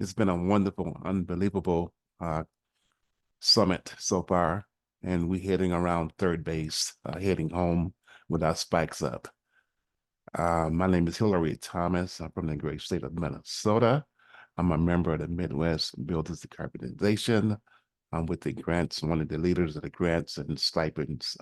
It's been a wonderful, unbelievable summit so far, and we're heading around third base, heading home with our spikes up. My name is Hillary Thomas. I'm from the great state of Minnesota. I'm a member of the Midwest Builders Decarbonization. I'm with the grants, one of the leaders of the grants and stipends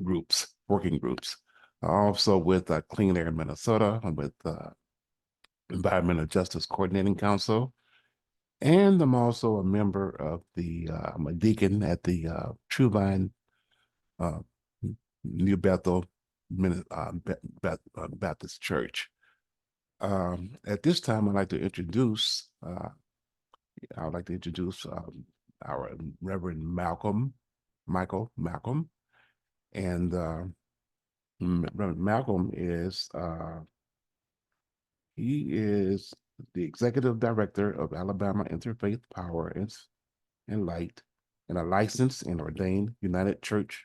groups, working groups. Also with Clean Air Minnesota. I'm with Environmental Justice Coordinating Council. And I'm also a member of I'm a deacon at the True Vine uh, New Bethel Baptist Church. At this time, I'd like to introduce, our Reverend Michael Malcom. And Reverend Malcom he is the executive director of Alabama Interfaith Power and Light, and a licensed and ordained United Church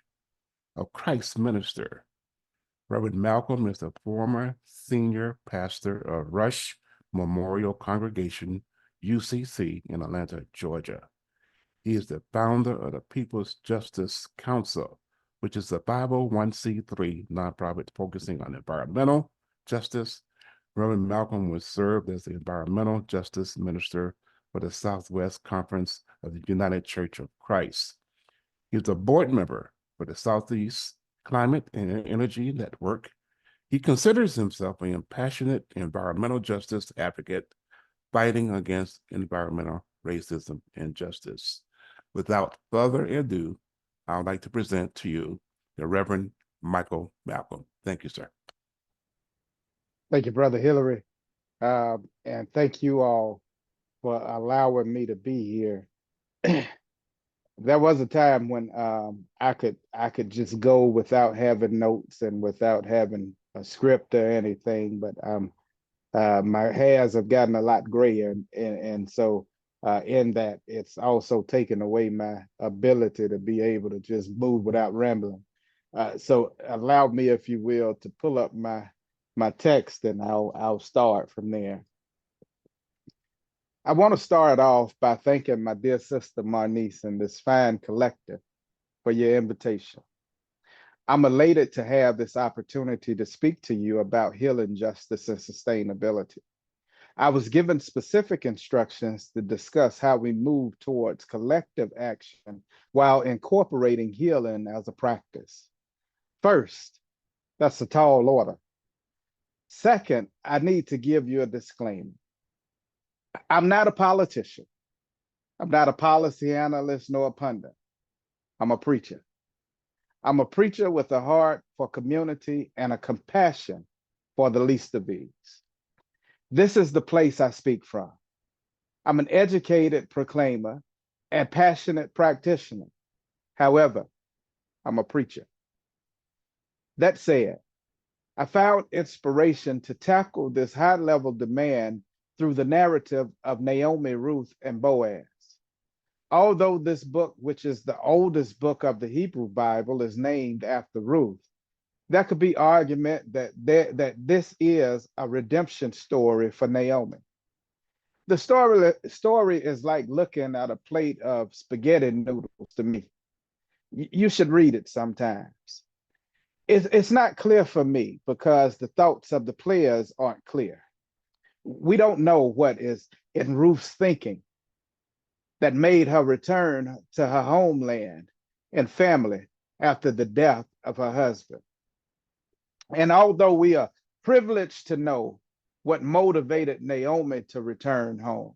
of Christ minister. Reverend Malcom is the former senior pastor of Rush Memorial Congregation, UCC, in Atlanta, Georgia. He is the founder of the People's Justice Council, which is a 501c3 nonprofit focusing on environmental justice. Reverend Malcom was served as the environmental justice minister for the Southwest Conference of the United Church of Christ. He is a board member for the Southeast Climate and Energy Network. He considers himself a passionate environmental justice advocate fighting against environmental racism and justice. Without further ado, I would like to present to you the Reverend Michael Malcom. Thank you, sir. Thank you, Brother Hillary. And thank you all for allowing me to be here. There was a time when I could just go without having notes and without having a script or anything, but my hairs have gotten a lot grayer, and so in that it's also taken away my ability to be able to just move without rambling. So allow me, if you will, to pull up my text, and I'll start from there. I want to start off by thanking my dear sister Marnice and this fine collective for your invitation. I'm elated to have this opportunity to speak to you about healing, justice, and sustainability. I was given specific instructions to discuss how we move towards collective action while incorporating healing as a practice. First, that's a tall order. Second, I need to give you a disclaimer. I'm not a politician. I'm not a policy analyst nor a pundit. I'm a preacher. I'm a preacher with a heart for community and a compassion for the least of these. This is the place I speak from. I'm an educated proclaimer and passionate practitioner. However, I'm a preacher. That said, I found inspiration to tackle this high-level demand through the narrative of Naomi, Ruth, and Boaz. Although this book, which is the oldest book of the Hebrew Bible, is named after Ruth, there could be argument that this is a redemption story for Naomi. The story is like looking at a plate of spaghetti noodles to me. You should read it sometimes. It's not clear for me because the thoughts of the players aren't clear. We don't know what is in Ruth's thinking that made her return to her homeland and family after the death of her husband. And although we are privileged to know what motivated Naomi to return home,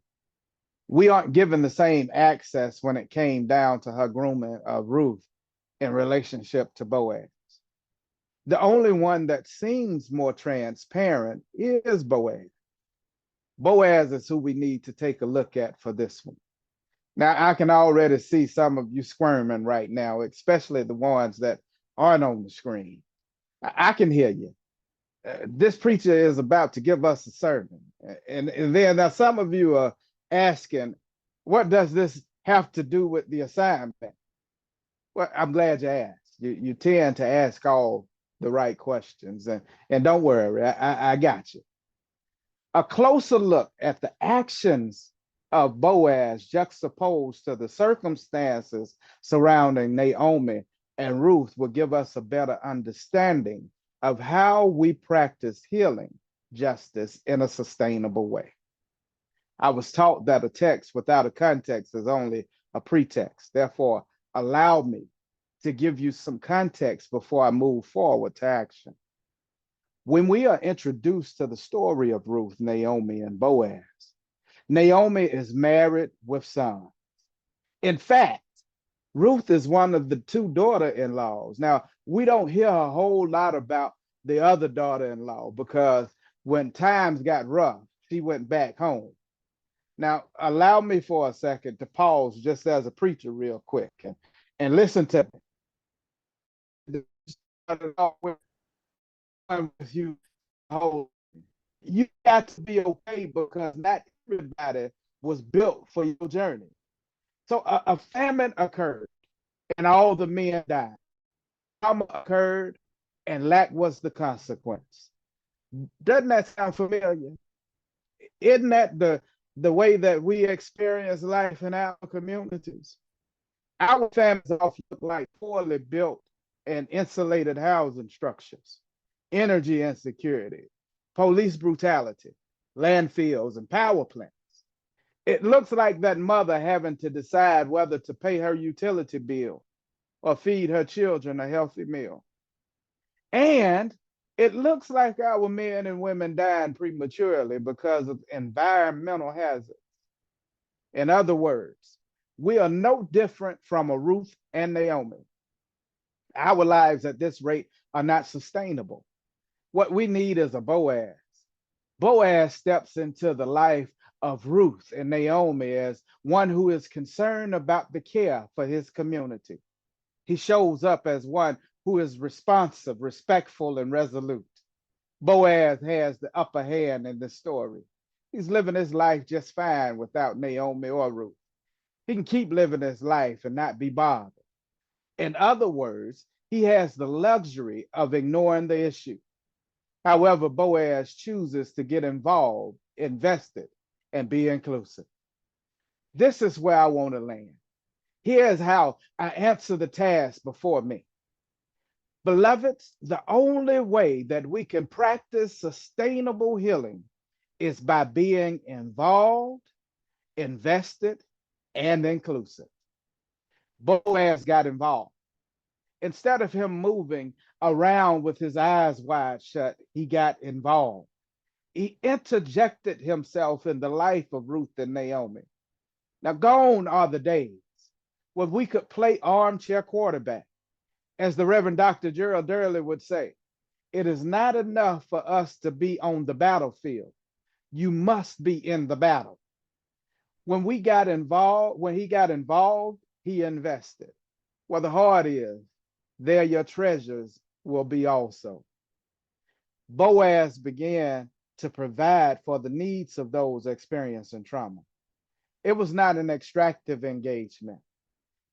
we aren't given the same access when it came down to her grooming of Ruth in relationship to Boaz. The only one that seems more transparent is Boaz. Boaz is who we need to take a look at for this one. Now, I can already see some of you squirming right now, especially the ones that aren't on the screen. I can hear you. This preacher is about to give us a sermon. And then now some of you are asking, what does this have to do with the assignment? Well, I'm glad you asked. You tend to ask all the right questions. And don't worry, I got you. A closer look at the actions of Boaz juxtaposed to the circumstances surrounding Naomi and Ruth will give us a better understanding of how we practice healing justice in a sustainable way. I was taught that a text without a context is only a pretext. Therefore, allow me to give you some context before I move forward to action. When we are introduced to the story of Ruth, Naomi, and Boaz, Naomi is married with sons. In fact, Ruth is one of the two daughter-in-laws. Now, we don't hear a whole lot about the other daughter-in-law because when times got rough, she went back home. Now, allow me for a second to pause just as a preacher real quick and listen to me. With you, you got to be okay because not everybody was built for your journey. So a famine occurred and all the men died. Trauma occurred and lack was the consequence. Doesn't that sound familiar? Isn't that the way that we experience life in our communities? Our families often look like poorly built and insulated housing structures, energy insecurity, police brutality, landfills, and power plants. It looks like that mother having to decide whether to pay her utility bill or feed her children a healthy meal. And it looks like our men and women dying prematurely because of environmental hazards. In other words, we are no different from a Ruth and Naomi. Our lives at this rate are not sustainable. What we need is a Boaz. Boaz steps into the life of Ruth and Naomi as one who is concerned about the care for his community. He shows up as one who is responsive, respectful, and resolute. Boaz has the upper hand in this story. He's living his life just fine without Naomi or Ruth. He can keep living his life and not be bothered. In other words, he has the luxury of ignoring the issue. However, Boaz chooses to get involved, invested, and be inclusive. This is where I want to land. Here's how I answer the task before me. Beloveds, the only way that we can practice sustainable healing is by being involved, invested, and inclusive. Boaz got involved. Instead of him moving around with his eyes wide shut, he got involved. He interjected himself in the life of Ruth and Naomi. Now, gone are the days when we could play armchair quarterback. As the Reverend Dr. Gerald Durley would say, it is not enough for us to be on the battlefield. You must be in the battle. When he got involved, he invested. Where the heart is, there your treasures will be also. Boaz began to provide for the needs of those experiencing trauma. It was not an extractive engagement.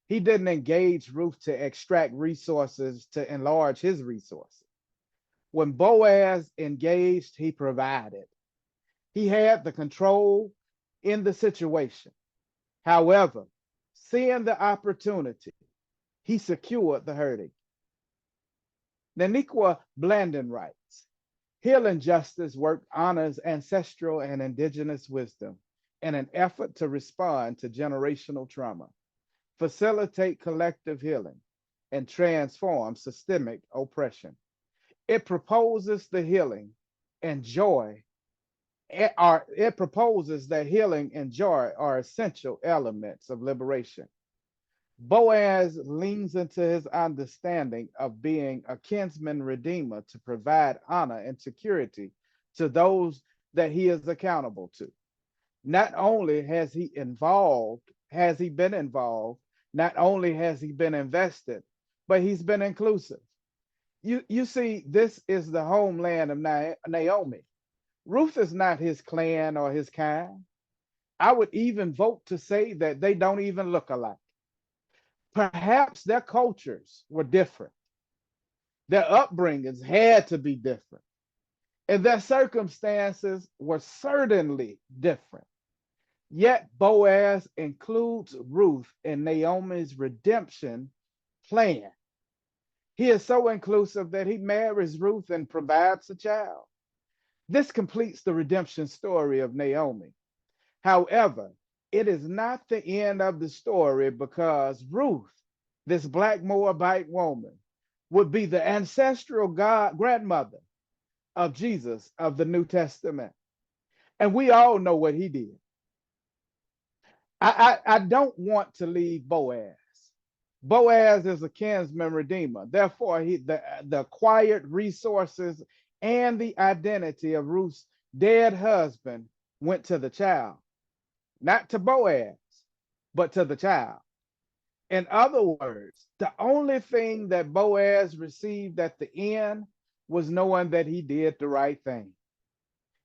He didn't engage Ruth to extract resources to enlarge his resources. When Boaz engaged, he provided. He had the control in the situation. However, seeing the opportunity, he secured the hurting. Naniqua Blandon writes, healing justice work honors ancestral and indigenous wisdom in an effort to respond to generational trauma, facilitate collective healing, and transform systemic oppression. It proposes the healing and joy, it proposes that healing and joy are essential elements of liberation. Boaz leans into his understanding of being a kinsman redeemer to provide honor and security to those that he is accountable to. Not only has he been involved, not only has he been invested, but he's been inclusive. You see, this is the homeland of Naomi. Ruth is not his clan or his kind. I would even vote to say that they don't even look alike. Perhaps their cultures were different. Their upbringings had to be different. and their circumstances were certainly different. Yet Boaz includes Ruth in Naomi's redemption plan. He is so inclusive that he marries Ruth and provides a child. This completes the redemption story of Naomi. However, it is not the end of the story because Ruth, this black Moabite woman, would be the ancestral grandmother of Jesus of the New Testament. And we all know what he did. I don't want to leave Boaz. Boaz is a kinsman redeemer. Therefore, the acquired resources and the identity of Ruth's dead husband went to the child, not to Boaz, but to the child. In other words, the only thing that Boaz received at the end was knowing that he did the right thing.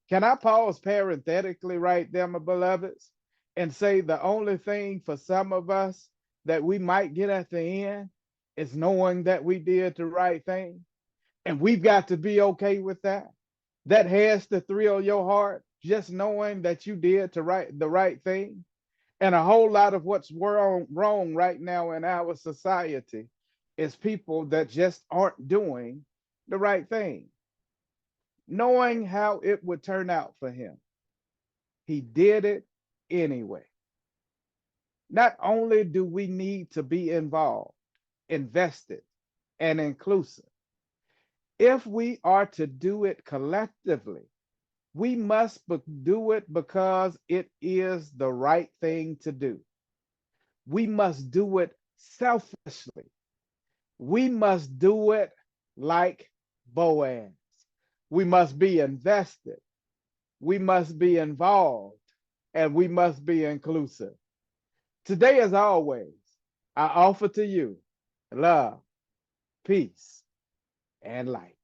Can I pause parenthetically right there, my beloveds, and say the only thing for some of us that we might get at the end is knowing that we did the right thing? And we've got to be okay with that. That has to thrill your heart, just knowing that you did the right thing. And a whole lot of what's wrong right now in our society is people that just aren't doing the right thing. Knowing how it would turn out for him, he did it anyway. Not only do we need to be involved, invested, and inclusive, if we are to do it collectively, we must do it because it is the right thing to do. We must do it selflessly. We must do it like Boaz. We must be invested. We must be involved, and we must be inclusive. Today, as always, I offer to you love, peace, and light.